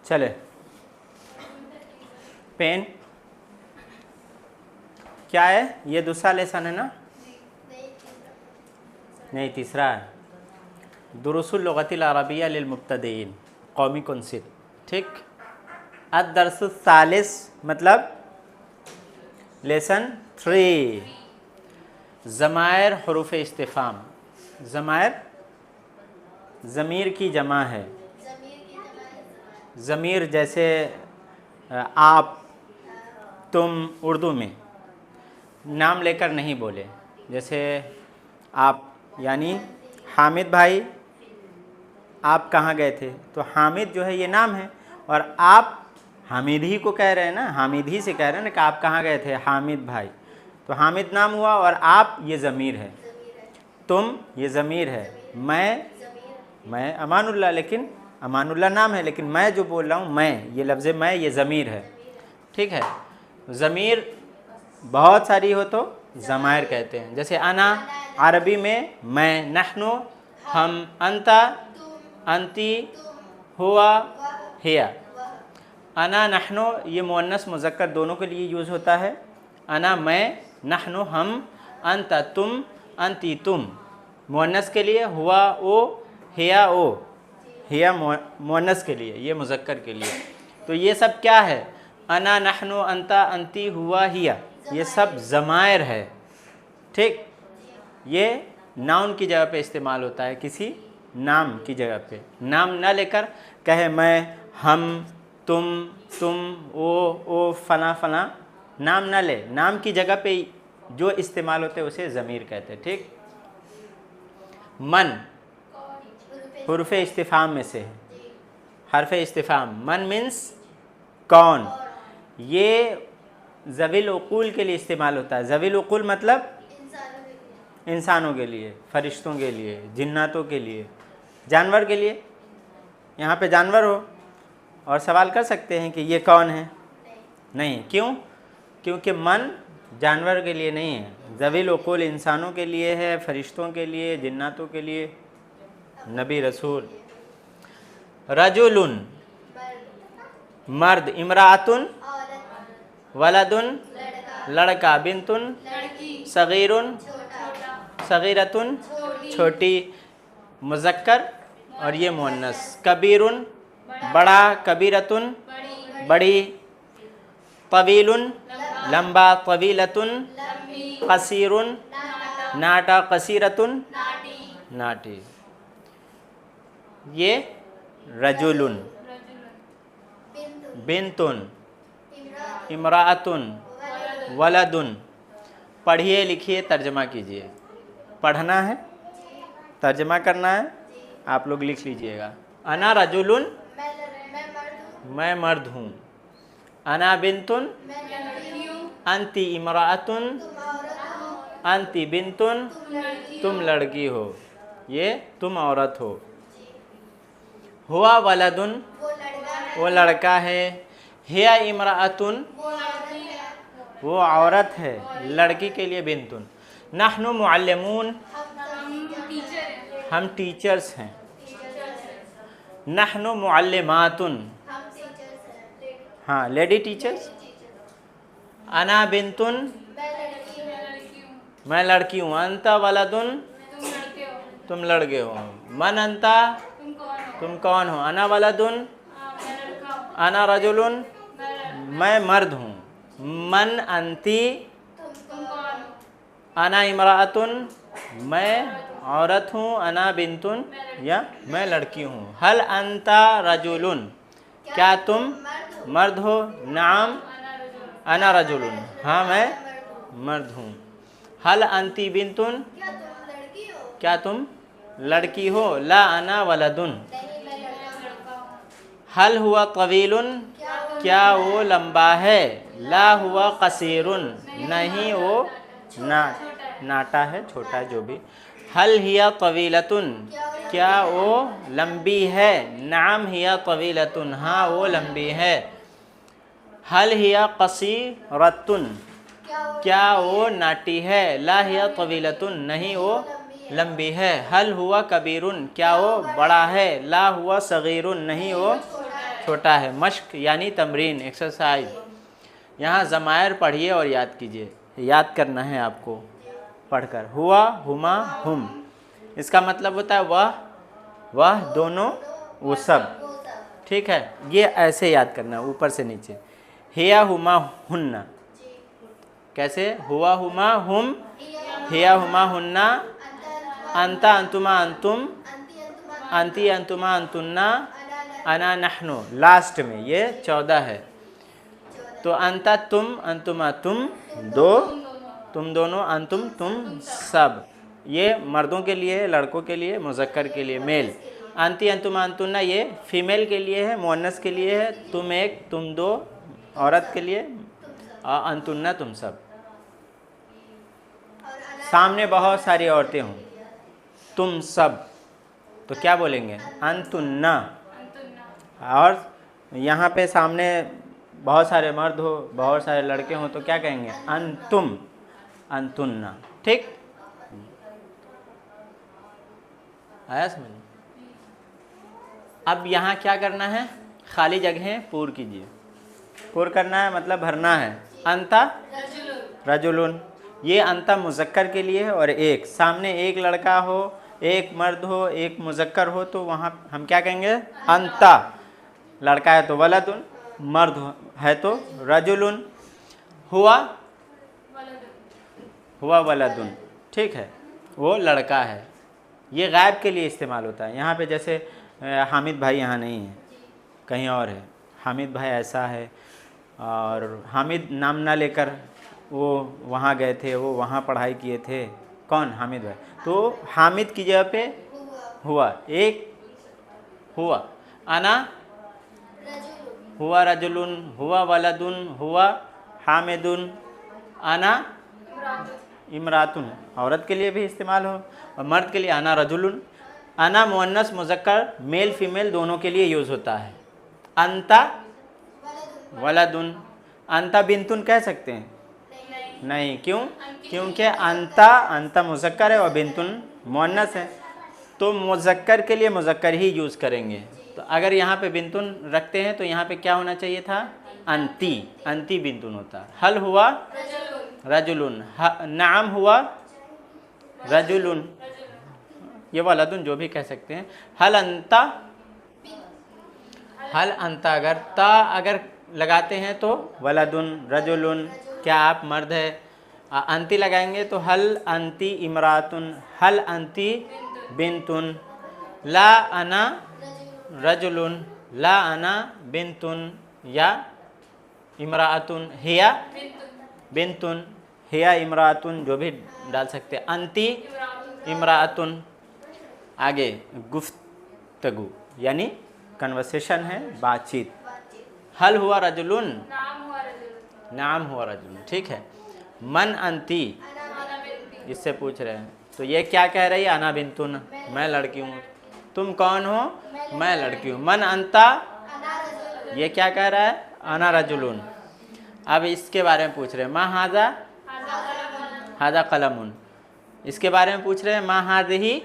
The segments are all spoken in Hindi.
चले, पेन क्या है? ये दूसरा लेसन है ना? नहीं, तीसरा है। दुरुसुल लुगतिल अरबिया लिल मुब्तदीन, कौमी कौंसिल। ठीक। अद-दर्सुस सालिस मतलब लेसन 3, ज़मायर हुरूफ इस्तिफ़ाम। ज़मायर ज़मीर की जमा है। ज़मीर जैसे आप, तुम, उर्दू में नाम लेकर नहीं बोले। जैसे आप, यानी हामिद भाई आप कहाँ गए थे, तो हामिद जो है ये नाम है, और आप हामिद ही को कह रहे हैं ना, हामिद ही से कह रहे हैं ना कि आप कहाँ गए थे हामिद भाई, तो हामिद नाम हुआ और आप ये ज़मीर है, तुम ये ज़मीर है, मैं अमानुल्लाह, लेकिन अमानुल्लाह नाम है, लेकिन मैं जो बोल रहा हूँ मैं, ये लफ्ज़ मैं ये ज़मीर है। ठीक है। ज़मीर बहुत सारी हो तो ज़मायर कहते हैं। जैसे अना अरबी में मैं, नहनु हम, अंता अंती, हुआ हिया। अना नहनु ये मुअन्नस मुज़क्कर दोनों के लिए यूज़ होता है। अना मैं, नहनु हम, अंता तुम, अंती तुम मुअन्नस के लिए, हुआ ओ, हिया ओ, हिया मुअन्नस के लिए, ये मुज़क्कर के लिए। तो ये सब क्या है? अना नहनु अंता अंती हुआ हिया, ये सब ज़मायर है। ठीक। ये नाउन की जगह पे इस्तेमाल होता है, किसी नाम की जगह पे। नाम ना लेकर कहे मैं, हम, तुम, ओ फला फला, नाम ना ले, नाम की जगह पे जो इस्तेमाल होते हैं उसे ज़मीर कहते हैं। ठीक। मन हुरूफ इस्तिफ़ाम में से है, हर्फ इस्तिफ़ाम। मन मीन्स कौन, ये ज़विल उक़ूल के लिए इस्तेमाल होता है। ज़विल उक़ूल मतलब इंसानों के लिए, फरिश्तों के लिए, जिन्नातों के लिए, जानवर के लिए। यहाँ पे जानवर हो और सवाल कर सकते हैं कि ये कौन है? नहीं। क्यों? क्योंकि मन जानवर के लिए नहीं है, ज़विल उक़ूल इंसानों के लिए है, फरिश्तों के लिए, जिन्नातों के लिए, नबी रसूल। रजुलुन मर्द, इमराअतुन वलदुन लड़का, बिन्तुन सगीरुन सगीरतुन छोटी, मुज़क्कर और ये मुअन्नस। कबीरुन बड़ा, कबीरतुन बड़ी, तवीलुन लंबा, तवीलतुन कसीरुन नाटा, कसीरतुन नाटी। ये रजुलुन, बिन्तुन, इमराअतुन, वलदुन। पढ़िए लिखिए तर्जमा कीजिए। पढ़ना है, तर्जमा करना है, आप लोग लिख लीजिएगा। अना रजुलुन मैं मर्द हूँ, अना बिन्तुन अंती इमराअतुन अंती बिन्तुन तुम लड़की हो, ये तुम औरत हो। हुआ वलदुन वो लड़का है, हिया इमराअतुन वो औरत है, लड़की के लिए बिन्तुन। नहनु मुअल्लिमून हम टीचर्स हैं। नहनु मुअल्लिमातुन हाँ लेडी टीचर्स। अना बिन्तुन मैं लड़की हूँ। अंता वलदुन तुम लड़के हो। मन अंता तुम कौन हो। अना वलदुन अना रजुलुन मैं मर्द हूँ। मन अंती अना इमराअतुन मैं औरत हूँ। अना बिन्तुन या मैं लड़की हूँ। हल अंता रजुलुन क्या तुम मर्द हो। नाम अना रजुलुन हाँ मैं मर्द हूँ। हल अंती बिन्तुन क्या तुम लड़की हो। ला अना वलदुन हल हुआ तवीलुन क्या वो लंबा है। ला हुआ कसीरुन नहीं वो नाटा है छोटा है जो भी। हल हिया तवीलतुन क्या वो लंबी है। नाम हिया तवीलतुन हाँ वो लंबी है। हल हिया कसीरतुन क्या वो नाटी है। ला हिया तवीलतुन नहीं वो लंबी है। हल हुआ कबीरुन क्या वो बड़ा है। ला हुआ सगीरुन नहीं वो छोटा है। मश्क यानी तमरीन, एक्सरसाइज। यहाँ ज़मायर पढ़िए और याद कीजिए, याद करना है आपको पढ़कर। हुआ, हुमा, हुम, इसका मतलब होता है वह, दोनों, वो सब। ठीक है, ये ऐसे याद करना है ऊपर से नीचे। हिया, हुमा, हुन्ना, कैसे? हुआ, हुमा, हुम, हिया, हुमा, हुन्ना, अंता, अंतुमा, अंतुम, अंती, अंतुमा, अंतुन्ना, अना, नहनु, लास्ट में ये 14 है। तो अंता तुम, अंतुमा तुम दो, तुम दोनों, अंतुम तुम सब, ये मर्दों के लिए है, लड़कों के लिए, मुज़क्कर के लिए मेल। अंती, अंतुमा, अंतुन्ना ये फीमेल के लिए है, मुअन्नस के लिए है। तुम एक, तुम दो औरत के लिए, और अंतुन्ना तुम सब। सामने बहुत सारी औरतें हों, तुम सब, तो क्या बोलेंगे? अंतुन्ना। और यहाँ पे सामने बहुत सारे मर्द हो, बहुत सारे लड़के हों, तो क्या कहेंगे? अंतुम, अंतुन्ना। ठीक, आया समझ? अब यहाँ क्या करना है? खाली जगहें पूर कीजिए। पूर करना है मतलब भरना है। अंता रजुलुन, ये अंता मुज़क्कर के लिए है, और एक सामने एक लड़का हो, एक मर्द हो, एक मुज़क्कर हो, तो वहाँ हम क्या कहेंगे? अंता। लड़का है तो वलदुन, मर्द है तो रजुलुन। हुआ वलदुन, ठीक है, वो लड़का है। ये गायब के लिए इस्तेमाल होता है। यहाँ पे जैसे हामिद भाई यहाँ नहीं है, कहीं और है, हामिद भाई ऐसा है, और हामिद नाम ना लेकर वो वहाँ गए थे, वो वहाँ पढ़ाई किए थे, कौन? हामिद भाई। तो हामिद की जगह पे हुआ, एक हुआ। अना हुआ रजुलुन, हुआ वलदुन, हुआ हामिदुन, अना इमरातुन, औरत के लिए भी इस्तेमाल हो, और मर्द के लिए अना रजुलुन। अना मुअन्नस मुज़क्कर, मेल फीमेल दोनों के लिए यूज़ होता है। अंता वलदुन, अंता बिंतुन कह सकते हैं? नहीं, क्यों? क्योंकि अंता मुज़क्कर है और बिंतुन मुअन्नस है, तो मुज़क्कर के लिए मुज़क्कर ही यूज़ करेंगे। तो अगर यहाँ पे बिंतुन रखते हैं तो यहाँ पे क्या होना चाहिए था? अंती बिंतुन होता। हल हुआ रजुलुन, नाम हुआ रजुलुन, ये वलदुन जो भी कह सकते हैं। हल अंता अगर लगाते हैं तो वलदुन रजुलुन, क्या आप मर्द है? अंती लगाएंगे तो हल अंती इमरातुन, हल अंती बिंतुन। ला अना रजुलुन, ला अना बिंतुन या इमरातुन, हिया बिंतुन, हिया इमरातुन, जो भी डाल सकते हैं। अंती इमरातुन। आगे गुफ्तगू यानी कन्वर्सेशन है, बातचीत। हल हुआ रजुलुन, नाम हुआ रजुलुन, ठीक है। मन अंती, इससे पूछ रहे हैं, तो ये क्या कह रही है? अना बिंतुन, मैं लड़की हूँ। तुम कौन हो? मैं लड़की हूँ। मन अंता, ये क्या कह रहा है? अना रजुलुन। अब इसके बारे में पूछ रहे हैं, मा हाजा कलमुन, इसके बारे में पूछ रहे हैं, मा हाज़िही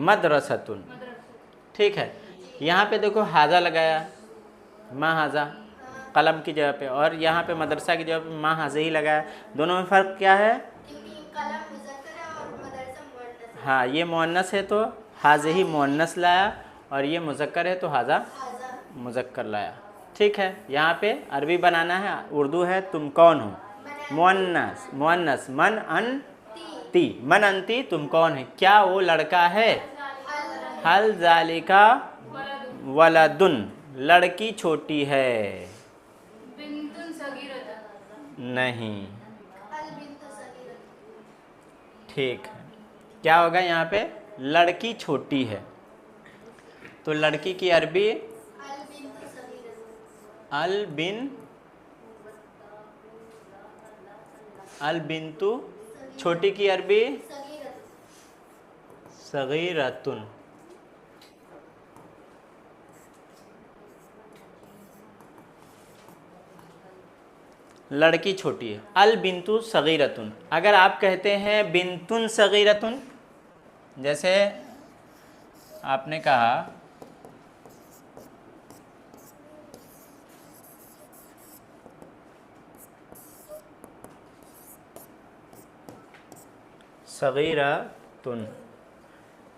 मदरसतुन, ठीक है। यहाँ पे देखो हाजा लगाया, मा हाजा कलम की जगह पे, और यहाँ पे मदरसा की जगह पे मा हाज़िही लगाया। दोनों में फ़र्क क्या है? हाँ, ये मुअन्नस है तो हाज़िही मुअन्नस लाया, और ये मुज़क्कर है तो हाजा मुज़क्कर लाया, ठीक है। यहाँ पे अरबी बनाना है, उर्दू है तुम कौन हो, मुअन्नस मन अंती, मन अंती तुम कौन है, क्या वो लड़का है? हल ज़ालिका वलदुन, लड़की छोटी है। नहीं, ठीक है, क्या होगा यहाँ पे? लड़की छोटी है, तो लड़की की अरबी अल बिंतु, छोटी की अरबी सगीरतुन। लड़की छोटी है, अल बिंतु सगीरतुन। अगर आप कहते हैं बिंतुन सगीरतुन, जैसे आपने कहा सगीरतुन।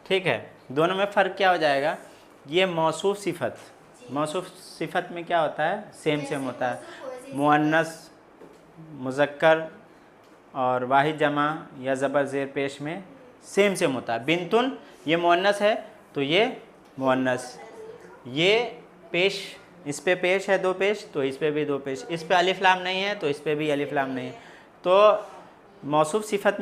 ठीक है, दोनों में फ़र्क क्या हो जाएगा? ये मौसूफ सिफत, मौसूफ सिफत में क्या होता है? सेम होता है। मुअन्नस, मुज़क्कर और वाहिद जमा या ज़बर ज़ेर पेश में सेम होता है। बिंतुन ये मुअन्नस है तो ये मुअन्नस, ये पेश, इस पे पेश है दो पेश तो इस पे भी दो पेश, इस पे अलिफ लाम नहीं है तो इस पे भी अलिफ लाम नहीं है। तो मौसूफ सिफत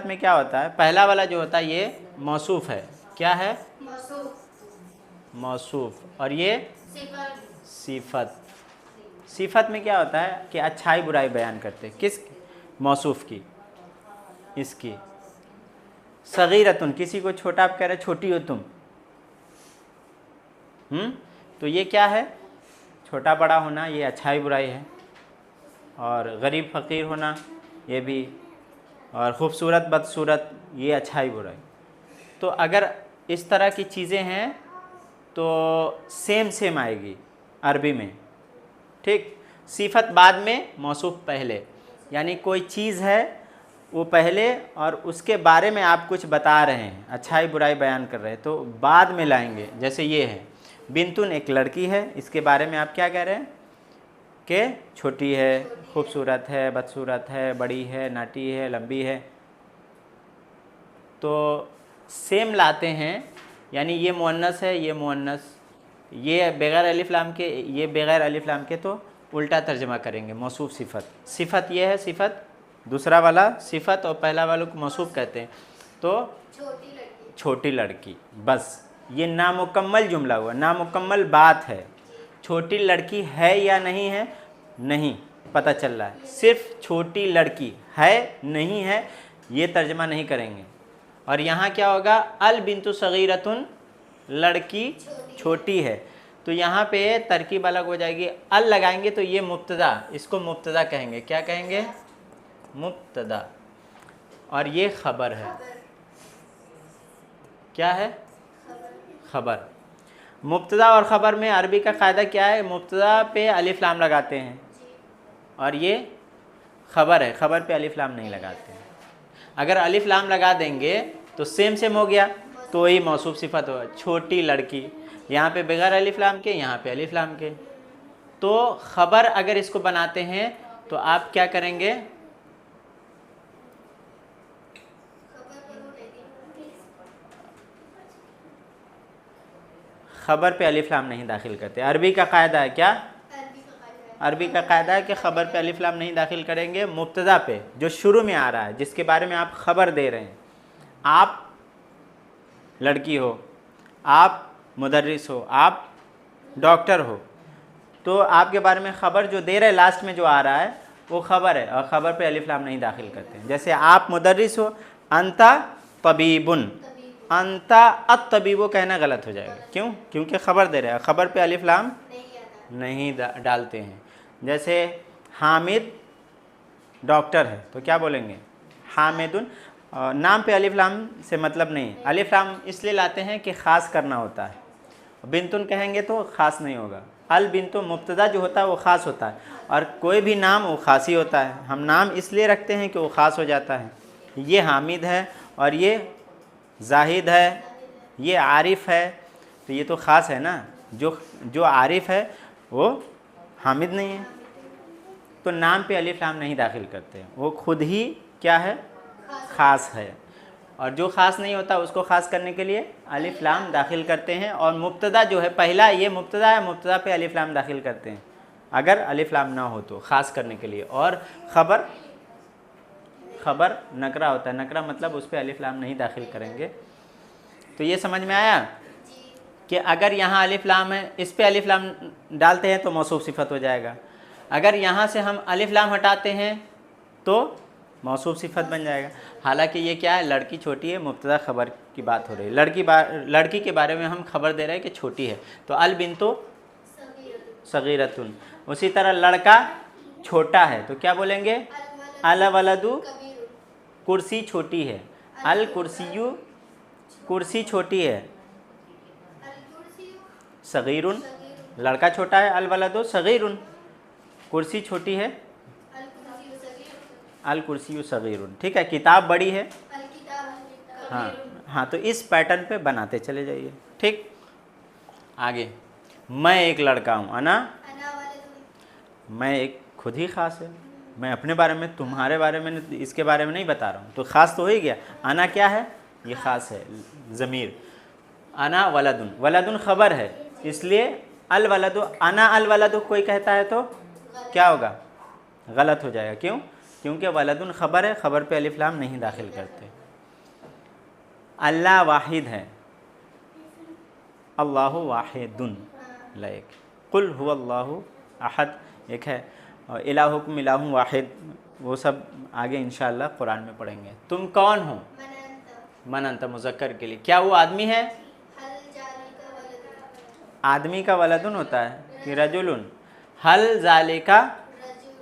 में क्या होता है? पहला वाला जो होता है ये मौसूफ है। क्या है? मौसूफ। और ये सिफत। सिफत में क्या होता है कि अच्छाई बुराई बयान करते। किस? मौसूफ की, इसकी। सगीरतुन, किसी को छोटा आप कह रहे छोटी हो तुम, तो ये क्या है? छोटा बड़ा होना, ये अच्छाई बुराई है। और गरीब फ़कीर होना ये भी, और ख़ूबसूरत बदसूरत ये अच्छाई बुराई। तो अगर इस तरह की चीज़ें हैं तो सेम आएगी अरबी में। ठीक, सिफत बाद में, मौसूफ पहले। यानी कोई चीज़ है वो पहले और उसके बारे में आप कुछ बता रहे हैं, अच्छाई बुराई बयान कर रहे हैं, तो बाद में लाएंगे। जैसे ये है बिंतुन, एक लड़की है, इसके बारे में आप क्या कह रहे हैं कि छोटी है, खूबसूरत है, बदसूरत है, बड़ी है, नाटी है, लंबी है। तो सेम लाते हैं, यानी ये मुअन्नस है, ये मुअन्नस, ये बगैर अलिफ लाम के, ये बगैर अलिफ लाम के, तो उल्टा तर्जमा करेंगे। मौसूफ सिफत, सिफत ये है सिफत, दूसरा वाला सिफत और पहला वालों को मौसूफ कहते हैं। तो छोटी लड़की, बस ये नामुकम्मल जुमला हुआ, नामुकम्मल बात है। छोटी लड़की है या नहीं है, नहीं पता चल रहा है। सिर्फ छोटी लड़की है नहीं है ये तर्जमा नहीं करेंगे। और यहाँ क्या होगा? अल बिंतु सगीरतुन, लड़की छोटी है। तो यहाँ पे तरकीब अलग हो जाएगी। अल लगाएंगे तो ये मुब्तदा, इसको मुब्तदा कहेंगे। क्या कहेंगे? मुब्तदा। और ये खबर है। क्या है? खबर। मुब्तदा और ख़बर में अरबी का क़ायदा क्या है? मुब्तदा पे अलिफ लाम लगाते हैं और ये ख़बर है, ख़बर पे अलिफ लाम नहीं लगाते हैं। अगर अलिफ लाम लगा देंगे तो सेम हो गया, तो ही मौसूफ सिफत होगा। छोटी लड़की, यहाँ पे बगैर अलिफ लाम के, यहाँ पे अलिफ लाम के। तो ख़बर अगर इसको बनाते हैं तो आप क्या करेंगे? ख़बर पे अलिफ लाम नहीं दाखिल करते। अरबी का क़ायदा है क्या? अरबी का क़ायदा है कि ख़बर पे अलिफ लाम नहीं दाखिल करेंगे। मुब्तदा पे जो शुरू में आ रहा है, जिसके बारे में आप ख़बर दे रहे हैं, आप लड़की हो, आप मुदर्रिस हो, आप डॉक्टर हो, तो आपके बारे में ख़बर जो दे रहे हैं, लास्ट में जो आ रहा है वो ख़बर है, और ख़बर पे अलिफ लाम नहीं दाखिल करते। जैसे आप मुदर्रिस हो, अंता तबीबुन, अंता अत तबीबो कहना गलत हो जाएगा। क्यों? क्योंकि ख़बर दे रहे हैं, ख़बर पे अलिफ लाम नहीं डालते हैं। जैसे हामिद डॉक्टर है तो क्या बोलेंगे? हामिदुन। नाम पे अलिफ लाम से मतलब नहीं, अलिफ लाम इसलिए लाते हैं कि ख़ास करना होता है। बिंतुन कहेंगे तो ख़ास नहीं होगा। अल बिंतु मुब्तदा जो होता है वो ख़ास होता है, और कोई भी नाम वो ख़ास ही होता है। हम नाम इसलिए रखते हैं कि वो ख़ास हो जाता है। ये हामिद है और ये जाहिद है, ये आरिफ है, तो ये तो ख़ास है ना। जो आरिफ है वो हामिद नहीं है। तो नाम पे अलिफ लाम नहीं दाखिल करते, वो खुद ही क्या है? ख़ास है। और जो ख़ास नहीं होता उसको ख़ास करने के लिए अलिफ लाम दाखिल करते हैं। और मुब्तदा जो है पहला, ये मुब्तदा है, मुब्तदा पे अलिफ लाम दाखिल करते हैं अगर अलिफ लाम ना हो तो, ख़ास करने के लिए। और ख़बर नकरा होता है, नकरा मतलब उस पर अलिफ लाम नहीं दाखिल करेंगे। तो ये समझ में आया कि अगर यहाँ अलिफ लाम है, इस पे अलिफ लाम डालते हैं तो मौसूफ सिफत हो जाएगा। अगर यहाँ से हम अलिफ लाम हटाते हैं तो मौसूफ सिफत बन जाएगा। हालांकि ये क्या है? लड़की छोटी है, मुब्तदा ख़बर की बात हो रही है। लड़की के बारे में हम खबर दे रहे हैं कि छोटी है, तो अल बिंतु सगीरतुन। उसी तरह लड़का छोटा है तो क्या बोलेंगे? अल वलदु, कुर्सी छोटी है, अल कुर्सियु, कुर्सी छोटी है, सगीरुन, लड़का छोटा है, अल वलदु सगीरुन, कुर्सी छोटी है, अल कुर्सियु सगीरुन। ठीक है, किताब बड़ी है, हाँ हाँ, तो इस पैटर्न पे बनाते चले जाइए। ठीक, आगे, मैं एक लड़का हूँ, अना, मैं एक खुद ही ख़ास है, मैं अपने बारे में, तुम्हारे बारे में, इसके बारे में नहीं बता रहा हूँ, तो ख़ास तो हो ही गया। अना क्या है, ये ख़ास है, ज़मीर। अना वलदुन, वलदुन ख़बर है, इसलिए अल वलदु, अना अल वलदु कोई कहता है तो क्या होगा, गलत हो जाएगा। क्यों, क्योंकि वलदुन ख़बर है, ख़बर पे अलिफ लाम नहीं दाखिल करते। अल्लाह वाहिद है, अल्लाहु वाहिदुन लाइक, कुल हुवल्लाहु अहद एक है, और इलाहुकुम इलाहुन वाहिद, वो सब आगे इंशाअल्लाह कुरान में पढ़ेंगे। तुम कौन हो, मन अंत मुज़क्कर के लिए, क्या वो आदमी है, आदमी का वलदुन होता है कि रजुलुन, हल ज़ालिका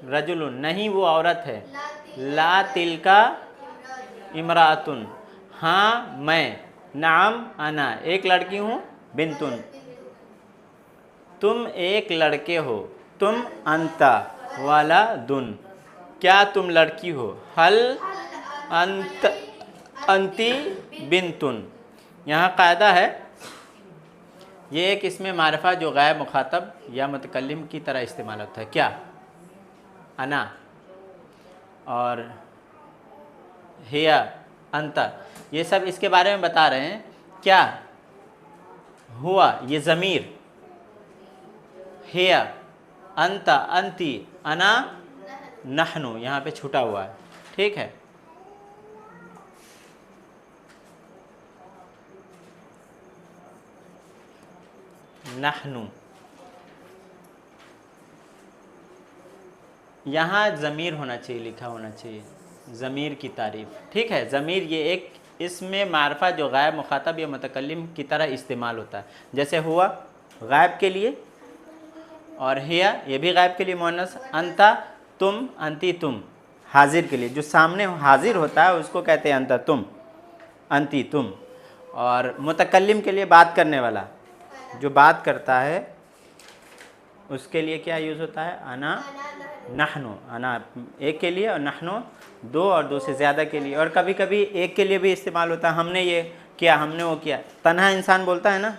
रजुलुन, नहीं वो औरत है, ला तिलका इमरातुन, हाँ मैं, नाम अना एक लड़की हूँ, बिन्तुन तुम एक लड़के हो, तुम अंता वाला दुन, क्या तुम लड़की हो, हल अंत अंती बिन्तुन। यहाँ कायदा है, ये एक इसमें मारिफा जो गायब मुखातब या मुतकल्लिम की तरह इस्तेमाल होता है, क्या, अना और हिया अंता, ये सब इसके बारे में बता रहे हैं। क्या हुआ, ये ज़मीर, हिया अंता अंती अना नहनु यहाँ पे छूटा हुआ है। ठीक है, नहनु, यहाँ ज़मीर होना चाहिए, लिखा होना चाहिए, ज़मीर की तारीफ़। ठीक है, ज़मीर ये एक इसमें मारफा जो गायब मुखातब या मुतकल्लिम की तरह इस्तेमाल होता है, जैसे हुआ गायब के लिए, और हिया ये भी गायब के लिए मुअन्नस, अंता तुम, अंती तुम हाजिर के लिए, जो सामने हाजिर होता है उसको कहते हैं अंता तुम, अंती तुम। और मुतकल्लिम के लिए बात करने वाला, जो बात करता है उसके लिए क्या यूज़ होता है, अना नहनु, अना एक के लिए और नहनु दो और दो से ज़्यादा के लिए, और कभी कभी एक के लिए भी इस्तेमाल होता है, हमने ये किया, हमने वो किया, तन्हा इंसान बोलता है ना,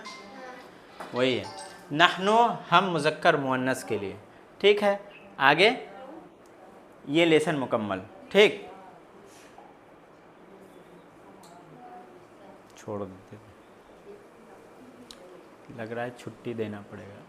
वही है नहनु, हम मुज़क्कर मुअन्नस के लिए। ठीक है, आगे ये लेसन मुकम्मल। ठीक, छोड़ देते, लग रहा है छुट्टी देना पड़ेगा।